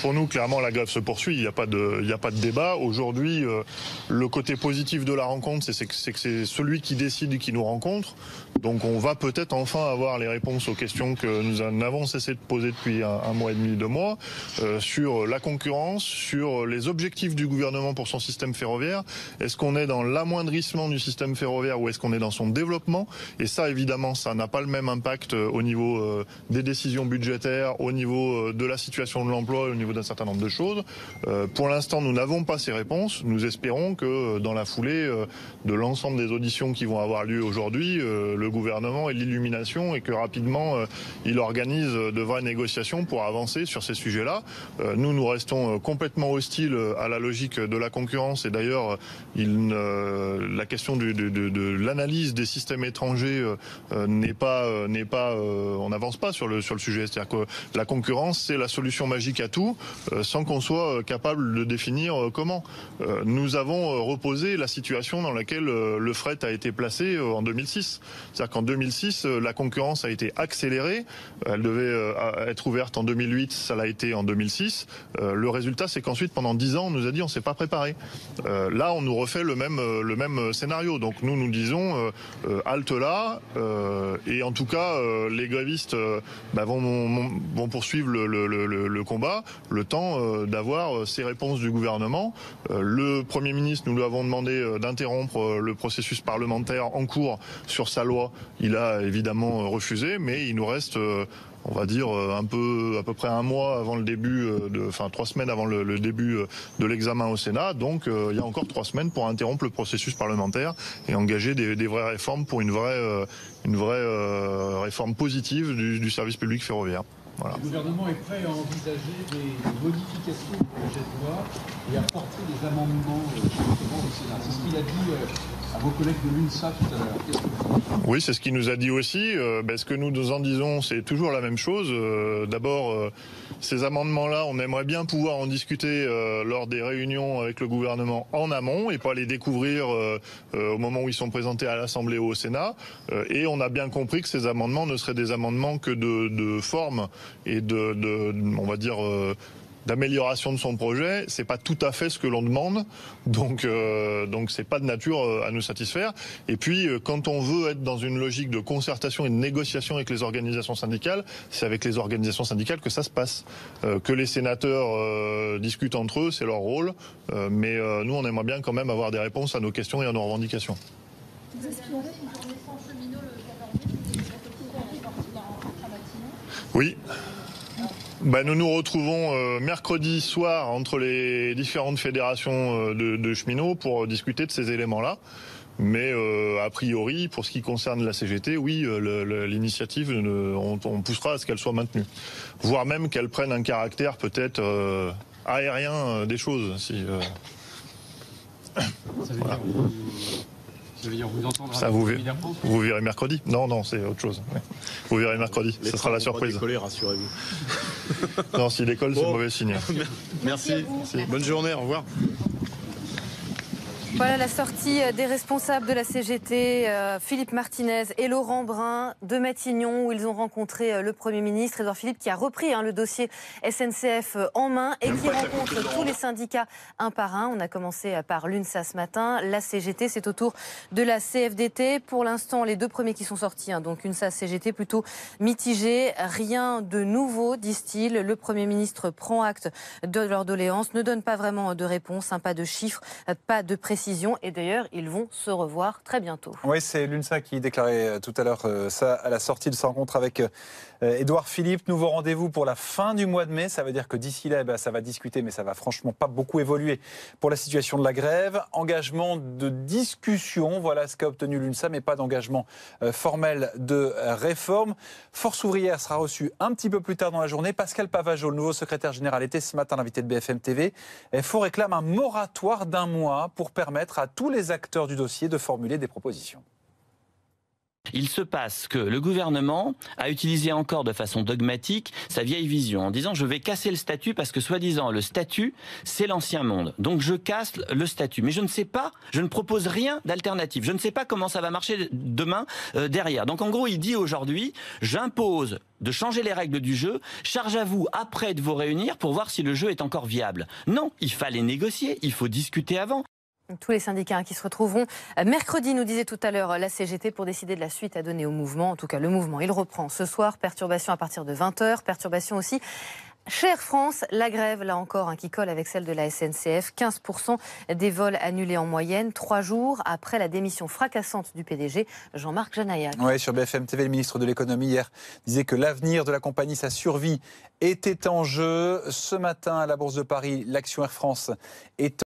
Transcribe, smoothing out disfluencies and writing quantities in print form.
pour nous, clairement, la grève se poursuit. Il n'y a pas de débat. Aujourd'hui, le côté positif de la rencontre, c'est que c'est celui qui décide qui nous rencontre. Donc on va peut-être enfin avoir les réponses aux questions que nous n'avons cessé de poser depuis un mois et demi, 2 mois, sur la concurrence, sur les objectifs du gouvernement pour son système ferroviaire. Est-ce qu'on est dans l'amoindrissement du système ferroviaire ou est-ce qu'on est dans son développement? Et ça, évidemment, ça n'a pas le même impact au niveau des décisions budgétaires, au niveau de la situation de l'emploi, au niveau d'un certain nombre de choses. Pour l'instant, nous n'avons pas ces réponses. Nous espérons que dans la foulée de l'ensemble des auditions qui vont avoir lieu aujourd'hui, le gouvernement ait l'illumination et que rapidement il organise de vraies négociations pour avancer sur ces sujets-là. Nous restons complètement hostiles à la logique de la concurrence et d'ailleurs la question de l'analyse des systèmes étrangers n'est pas on n'avance pas sur le sujet. C'est-à-dire que la concurrence, c'est la solution magique à tout, sans qu'on soit capable de définir comment. Nous avons reposé la situation dans laquelle le fret a été placé en 2006. C'est-à-dire qu'en 2006, la concurrence a été accélérée. Elle devait être ouverte en 2008, ça l'a été en 2006. Le résultat, c'est qu'ensuite, pendant 10 ans, on nous a dit on s'est pas préparé. Là, on nous refait le même scénario. Donc nous disons halte là. Et en tout cas, les grévistes vont poursuivre le combat, le temps d'avoir ces réponses du gouvernement. Le Premier ministre, nous lui avons demandé d'interrompre le processus parlementaire en cours sur sa loi. Il a évidemment refusé, mais il nous reste on va dire à peu près un mois avant le début, 3 semaines avant le début de l'examen au Sénat. Donc il y a encore 3 semaines pour interrompre le processus parlementaire et engager des vraies réformes pour une vraie réforme positive du service public ferroviaire. Voilà. Le gouvernement est prêt à envisager des modifications du projet de loi et à porter des amendements au Sénat. C'est ce qu'il a dit à vos collègues de l'UNSA tout à l'heure. Qu'est-ce que vous dites ? Oui, c'est ce qu'il nous a dit aussi. Ce que nous en disons, c'est toujours la même chose. D'abord, ces amendements-là, on aimerait bien pouvoir en discuter lors des réunions avec le gouvernement en amont et pas les découvrir au moment où ils sont présentés à l'Assemblée ou au Sénat. Et on a bien compris que ces amendements ne seraient des amendements que de forme et on va dire d'amélioration de son projet. C'est pas tout à fait ce que l'on demande, donc c'est pas de nature à nous satisfaire. Et puis quand on veut être dans une logique de concertation et de négociation avec les organisations syndicales, c'est avec les organisations syndicales que ça se passe. Que les sénateurs discutent entre eux, c'est leur rôle, mais nous on aimerait bien quand même avoir des réponses à nos questions et à nos revendications. Oui. Nous nous retrouvons mercredi soir entre les différentes fédérations de cheminots pour discuter de ces éléments-là. Mais a priori, pour ce qui concerne la CGT, oui, l'initiative, on poussera à ce qu'elle soit maintenue. Voire même qu'elle prenne un caractère peut-être aérien des choses. Voilà. Ça veut dire vous entendre ça, vous verrez mercredi. Non, c'est autre chose. Vous verrez mercredi. Ce sera la surprise. Décoller, rassurez-vous. Non, s'il décolle, c'est mauvais signe. Merci. Bonne journée, au revoir. Voilà la sortie des responsables de la CGT, Philippe Martinez et Laurent Brun de Matignon, où ils ont rencontré le Premier ministre, Édouard Philippe, qui a repris le dossier SNCF en main et qui rencontre tous les syndicats un par un. On a commencé par l'UNSA ce matin. La CGT, c'est au tour de la CFDT. Pour l'instant, les 2 premiers qui sont sortis, donc UNSA, CGT, plutôt mitigés. Rien de nouveau, disent-ils. Le Premier ministre prend acte de leur doléance, ne donne pas vraiment de réponse, pas de chiffres, pas de précision. Et d'ailleurs, ils vont se revoir très bientôt. Oui, c'est l'UNSA qui déclarait tout à l'heure ça à la sortie de sa rencontre avec Édouard Philippe. Nouveau rendez-vous pour la fin du mois de mai. Ça veut dire que d'ici là, ça va discuter, mais ça va franchement pas beaucoup évoluer pour la situation de la grève. Engagement de discussion, voilà ce qu'a obtenu l'UNSA, mais pas d'engagement formel de réforme. Force ouvrière sera reçue un petit peu plus tard dans la journée. Pascal Pavageau, le nouveau secrétaire général, était ce matin l'invité de BFM TV. FO réclame un moratoire d'1 mois pour permettre à tous les acteurs du dossier de formuler des propositions. Il se passe que le gouvernement a utilisé encore de façon dogmatique sa vieille vision en disant je vais casser le statut parce que soi-disant le statut c'est l'ancien monde. Donc je casse le statut. Mais je ne sais pas, je ne propose rien d'alternative. Je ne sais pas comment ça va marcher demain derrière. Donc en gros il dit aujourd'hui j'impose de changer les règles du jeu, charge à vous après de vous réunir pour voir si le jeu est encore viable. Non, il fallait négocier, il faut discuter avant. Tous les syndicats qui se retrouveront mercredi, nous disait tout à l'heure la CGT, pour décider de la suite à donner au mouvement. En tout cas, le mouvement, il reprend ce soir. Perturbation à partir de 20h. Perturbation aussi chez Air France. La grève, là encore, qui colle avec celle de la SNCF. 15% des vols annulés en moyenne, 3 jours après la démission fracassante du PDG, Jean-Marc Janaillac. Oui, sur BFM TV, le ministre de l'économie hier disait que l'avenir de la compagnie, sa survie, était en jeu. Ce matin, à la Bourse de Paris, l'action Air France est